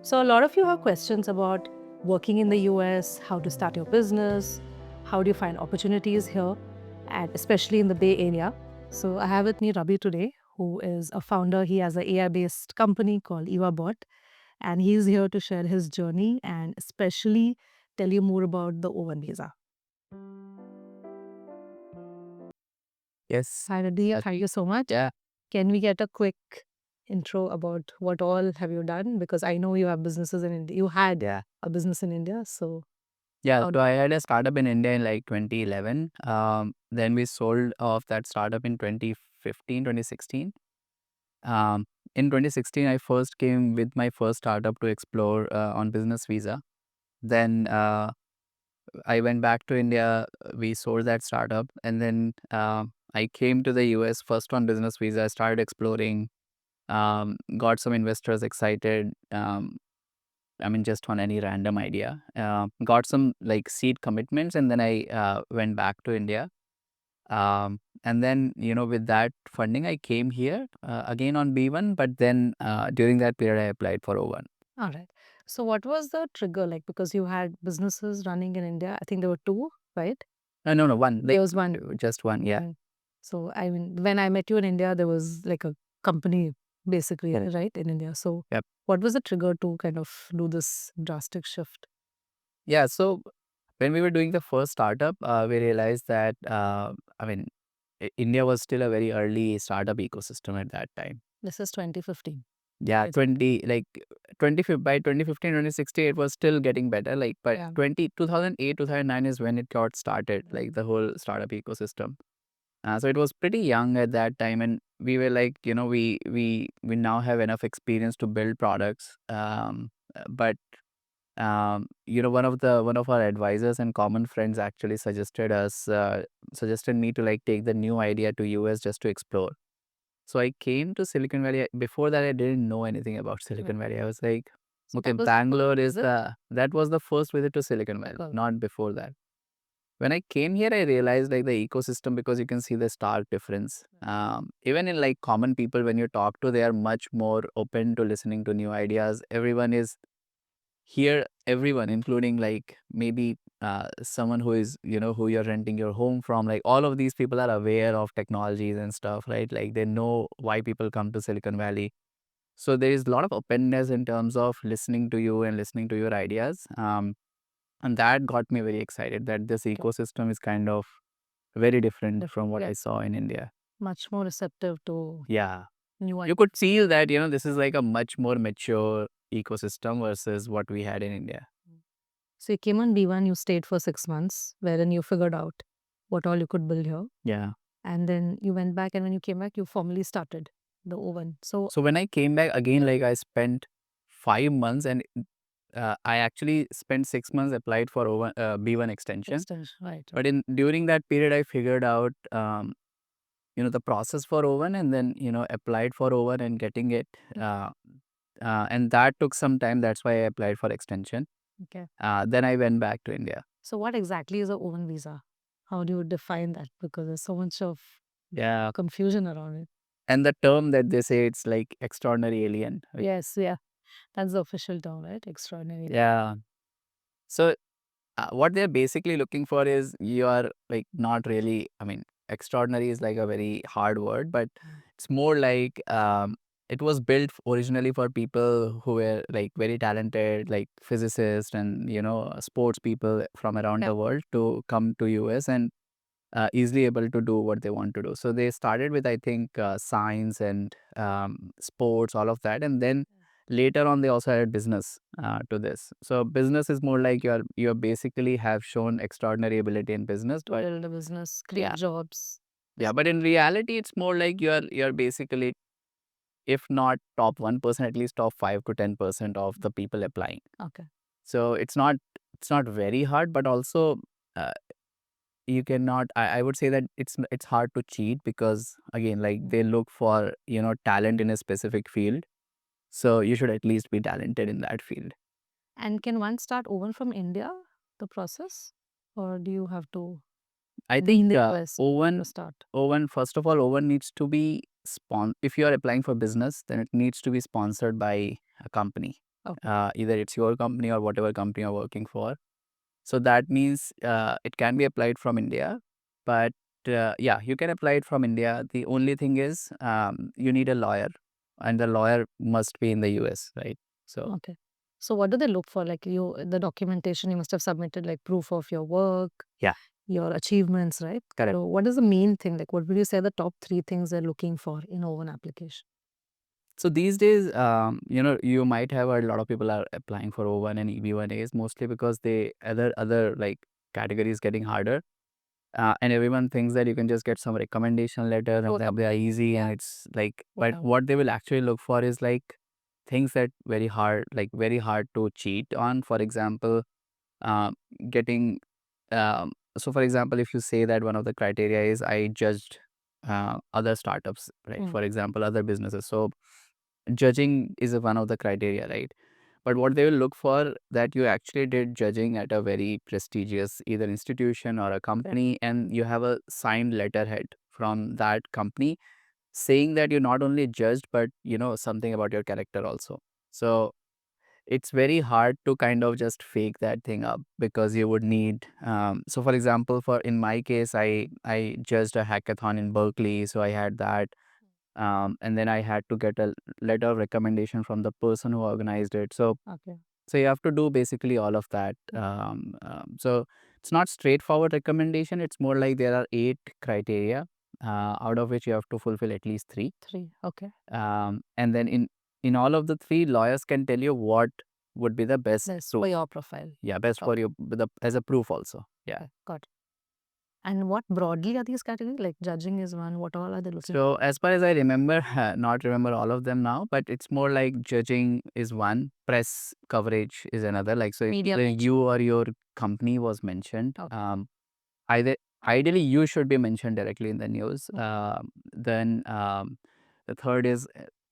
So, a lot of you have questions about working in the US, how to start your business, how do you find opportunities here, and especially in the Bay Area. So, I have with me Rabi today, who is a founder. He has an AI based company called EVA Bot, and he's here to share his journey and especially tell you more about the O1 visa. Yes. Hi, Rabi. Thank you so much. Yeah. Can we get a quick intro about what all have you done? Because I know you have businesses in India. You had Yeah. a business in India. So, Yeah. how So I had a startup in India in like 2011. Then we sold off that startup in 2015, 2016. In 2016, I first came with my first startup to explore on business visa. Then I went back to India. We sold that startup. And then I came to the US first on business visa. I started exploring, got some investors excited. Just on any random idea. Got some like seed commitments, and then I went back to India. And then, with that funding, I came here again on B1, but then during that period, I applied for O1. all right. So, what was the trigger like? Because you had businesses running in India. I think there were two, right? No, one, There like was one. just one, yeah. Mm. So, I mean, when I met you in India, there was like a company basically, Correct. right, in India. So, Yep. what was the trigger to kind of do this drastic shift? Yeah. So when we were doing the first startup, we realized that, India was still a very early startup ecosystem at that time. This is 2015. Yeah, Right. 20 like by 2015, 2016, it was still getting better. Like, but Yeah. 2008, 2009 is when it got started, like the whole startup ecosystem. So it was pretty young at that time, and we were like, we now have enough experience to build products. But one of our advisors and common friends actually suggested me to like take the new idea to US just to explore. So I came to Silicon Valley. Before that, I didn't know anything about Silicon Valley. I was like, So okay, that was Bangalore is visit. that was the first visit to Silicon Valley, Cool. not before that. When I came here, I realized like the ecosystem, because you can see the stark difference. Even in like common people, when you talk to, they are much more open to listening to new ideas. Everyone is here, everyone, including like maybe someone who is, who you're renting your home from, like all of these people are aware of technologies and stuff, right? Like they know why people come to Silicon Valley. So there is a lot of openness in terms of listening to you and listening to your ideas. And that got me very excited that this Okay. ecosystem is kind of very different from what Yeah. I saw in India. Much more receptive to Yeah. new You ideas. could feel that, this is like a much more mature ecosystem versus what we had in India. So you came on B1, you stayed for 6 months, wherein you figured out what all you could build here. Yeah. And then you went back, and when you came back, you formally started the O1. So, So when I came back again, like I spent 5 months, and I actually spent 6 months applied for B1 extension. extension, right? But in during that period, I figured out, the process for O1, and then, applied for O1 and getting it. And that took some time. That's why I applied for extension. Okay. Then I went back to India. So, what exactly is a O1 visa? How do you define that? Because there's so much of Yeah. confusion around it. And the term that they say, it's like extraordinary alien. Yes, yeah. That's the official term, right? Extraordinary. Yeah. So what they're basically looking for is, you are like not really, extraordinary is like a very hard word, but it's more like, it was built originally for people who were like very talented, like physicists and, sports people from around Yeah. the world to come to US and easily able to do what they want to do. So they started with, I think, science and sports, all of that, and then later on they also added business to this. So business is more like you're basically have shown extraordinary ability in business, To but build a business, create yeah, jobs. yeah. But in reality, it's more like you're basically, if not top 1%, at least top 5 to 10% of the people applying. Okay. So it's not very hard, but also. Uh, you cannot, I would say that it's hard to cheat, because again, like they look for, talent in a specific field, so you should at least be talented in that field. And can one start O1 from India, the process? Or do you have to I be in think the US to O1 start? O1 first of all, O1 needs to be if you are applying for business, then it needs to be sponsored by a company. Okay. either it's your company or whatever company you're working for. So that means it can be applied from India, but yeah, you can apply it from India. The only thing is you need a lawyer, and the lawyer must be in the US, right? So Okay. So what do they look for? Like the documentation you must have submitted, like proof of your work, yeah, your achievements, right? correct. So what is the main thing? Like what would you say the top three things they're looking for in open application? So these days, you might have a lot of people are applying for O1 and EB1As mostly because they other like categories getting harder. And everyone thinks that you can just get some recommendation letter and that they are easy and it's like, but Yeah. what they will actually look for is like things that very hard to cheat on. For example, uh, getting, so for example, if you say that one of the criteria is I judged other startups, right? For example, other businesses. So judging is one of the criteria, right? But what they will look for that you actually did judging at a very prestigious either institution or a company, and you have a signed letterhead from that company saying that you not only judged but something about your character also. So it's very hard to kind of just fake that thing up because you would need so for example, for in my case, I judged a hackathon in Berkeley, so I had that, and then I had to get a letter of recommendation from the person who organized it. So Okay. so you have to do basically all of that. So it's not straightforward recommendation. It's more like there are 8 criteria, out of which you have to fulfill at least 3. Three. Okay. And then in all of the 3, lawyers can tell you what would be the best Best proof. for your profile. Yeah, best for Okay. you as a proof also. Yeah. Okay. Got it. And what broadly are these categories? Like judging is one. What all are they looking for? So as far as I remember, not remember all of them now, but it's more like judging is one, press coverage is another. Like so, if Media you or your company was mentioned, Okay. either ideally you should be mentioned directly in the news. Then the third is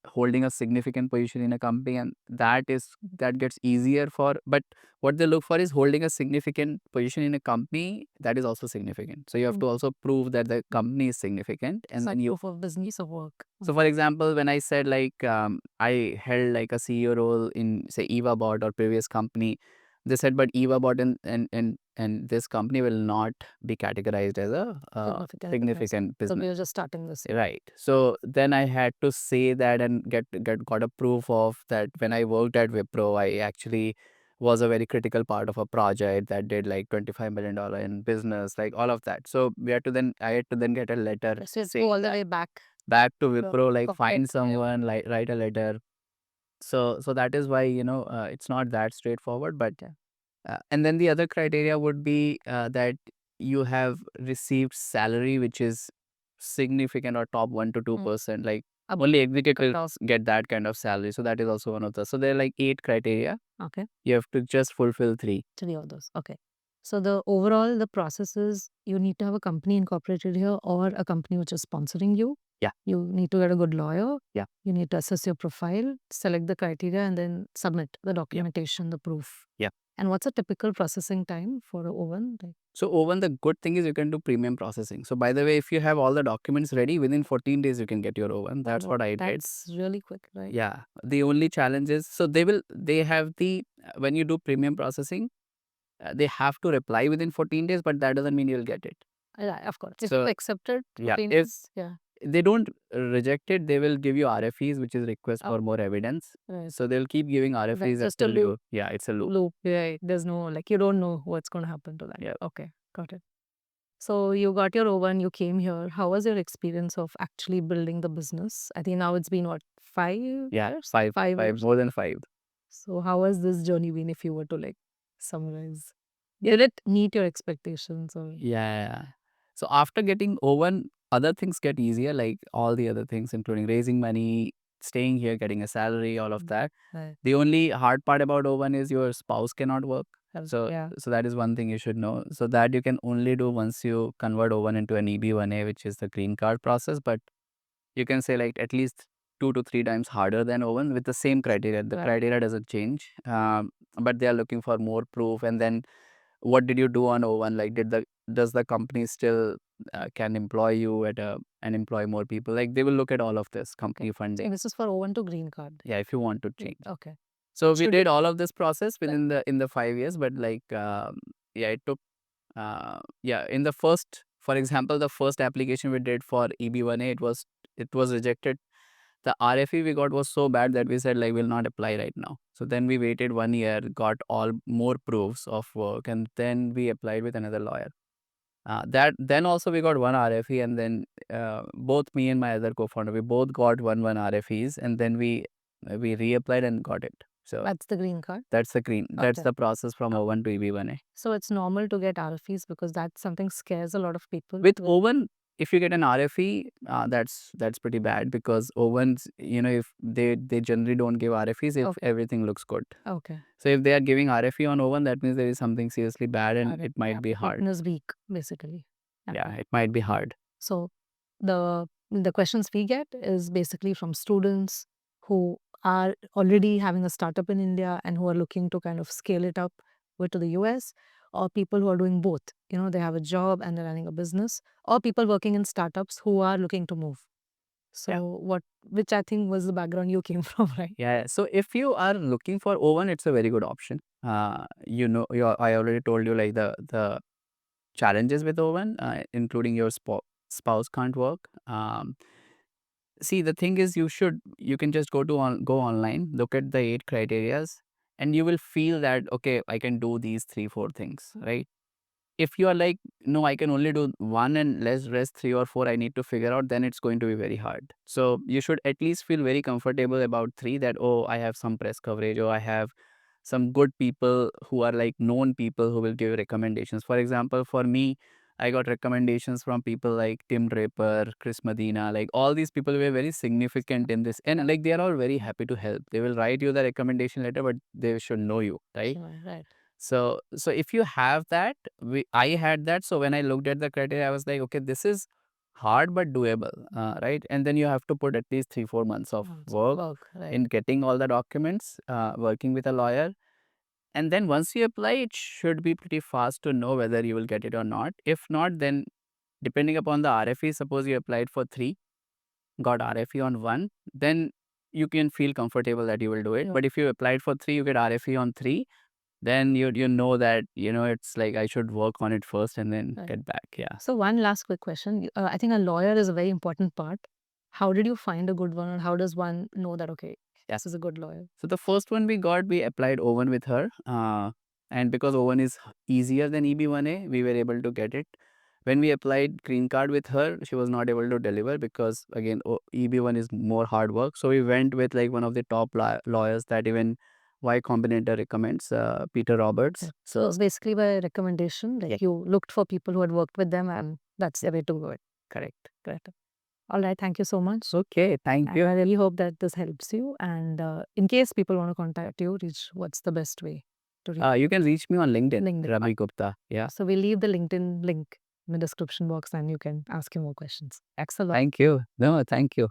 holding a significant position in a company, and that gets easier for. But what they look for is holding a significant position in a company that is also significant. So you have to also prove that the company is significant, and then you. proof of business of work. So for example, when I said like I held like a CEO role in say EVA Bot or previous company, they said but EVA Bot and this company will not be categorized as a significant So business. we are just starting this. Right. So then I had to say that and got a proof of that when I worked at Wipro, I actually was a very critical part of a project that did like $25 million in business, like all of that. So I had to then get a letter So it's saying go all the that way back. back to Wipro, like find corporate. someone, like write a letter. So that is why it's not that straightforward. But and then the other criteria would be that you have received salary which is significant or top 1 to 2%. Like only executives get that kind of salary. So that is also one of the. So there are like 8 criteria. Okay. You have to just fulfill 3. Three of those. Okay. So the overall the process is you need to have a company incorporated here or a company which is sponsoring you. Yeah. You need to get a good lawyer. Yeah. You need to assess your profile, select the criteria, and then submit the documentation, the proof. Yeah. And what's a typical processing time for a oven? Like, So Owen, the good thing is you can do premium processing. So by the way, if you have all the documents ready, within 14 days you can get your Owen. That's what I did. that's really quick, right? Yeah. The only challenge is so they have the when you do premium processing, they have to reply within 14 days, but that doesn't mean you'll get it. Yeah, of course. If So you accepted, yeah, 14 if days, yeah. they don't reject it, they will give you RFEs, which is request for more evidence. Right. So they'll keep giving RFEs Just a until you. loop. Yeah, it's a loop. Loop. Yeah. There's no like you don't know what's going to happen to that. Yeah. Okay, got it. So you got your oven, you came here. How was your experience of actually building the business? I think now it's been what, 5 Yeah, years? 5 years. more than 5. So how has this journey been if you were to like summarize? Did it meet your expectations or Yeah. So after getting Owen, other things get easier, like all the other things, including raising money, staying here, getting a salary, all of that. Right. The only hard part about Owen is your spouse cannot work. So yeah. so that is one thing you should know. So that you can only do once you convert Owen into an EB1A, which is the green card process. But you can say like at least 2 to 3 times harder than Owen with the same criteria. The criteria doesn't change, but they are looking for more proof. And then what did you do on O1? Like, does the company still can employ you and employ more people? Like, they will look at all of this company funding. this is for Owen to green card. Yeah, if you want to change. Okay. So we did all of this process within the 5 years, but like yeah, it took yeah, in the first, for example, the first application we did for EB1A, it was rejected. The RFE we got was so bad that we said like we'll not apply right now. So then we waited 1 year, got all more proofs of work, and then we applied with another lawyer. That then also we got one RFE, and then both me and my other co-founder, we both got one RFEs, and then we reapplied and got it. So That's the green card. that's the green. That's Okay. the process from O1 to EB1A. So it's normal to get RFEs because that's something scares a lot of people. With O1, if you get an RFE, that's pretty bad, because O1s, if they generally don't give RFEs if Okay. everything looks good. Okay. So if they are giving RFE on O1, that means there is something seriously bad, and Got it might be hard. Application is weak, basically. Yeah, it might be hard. So the questions we get is basically from students who are already having a startup in India and who are looking to kind of scale it up to the US, or people who are doing both. They have a job and they're running a business, or people working in startups who are looking to move. Yeah. So which I think was the background you came from, right? Yeah. So if you are looking for O1, it's a very good option. I already told you like the challenges with O1, including your spouse can't work. See, the thing is, you can just go online, look at the 8 criterias, and you will feel that okay, I can do these 3-4 things, right? If you are like, no, I can only do one and less rest 3 or 4, I need to figure out, then it's going to be very hard. So you should at least feel very comfortable about 3, that oh, I have some press coverage, or I have some good people who are like known people who will give recommendations. For example, for me, I got recommendations from people like Tim Draper, Chris Medina, like all these people were very significant in this, and like they are all very happy to help. They will write you the recommendation letter, but they should know you, right? Right. So if you have that, I had that. So when I looked at the criteria, I was like, okay, this is hard but doable, right? And then you have to put at least 3-4 months of work Right. in getting all the documents, working with a lawyer. And then once you apply, it should be pretty fast to know whether you will get it or not. If not, then depending upon the RFE, suppose you applied for 3, got RFE on 1, then you can feel comfortable that you will do it. Yeah. But if you applied for 3, you get RFE on 3, then you know that, it's like I should work on it first and then Right. get back. Yeah. So one last quick question. I think a lawyer is a very important part. How did you find a good one, or how does one know that, okay, this is a good lawyer? So the first one we applied O1 with her. And because O1 is easier than EB1A, we were able to get it. When we applied green card with her, she was not able to deliver because, again, EB1 is more hard work. So we went with like one of the top lawyers that even Y Combinator recommends, Peter Roberts. So it's basically by recommendation, like you looked for people who had worked with them, and that's the way to go. Correct. All right, thank you so much. Okay, thank you. I really hope that this helps you. And in case people want to contact you, what's the best way to reach? You can reach me on LinkedIn, LinkedIn. Rabi Gupta. Yeah. So we'll leave the LinkedIn link in the description box, and you can ask him more questions. Excellent. Thank you. No, thank you.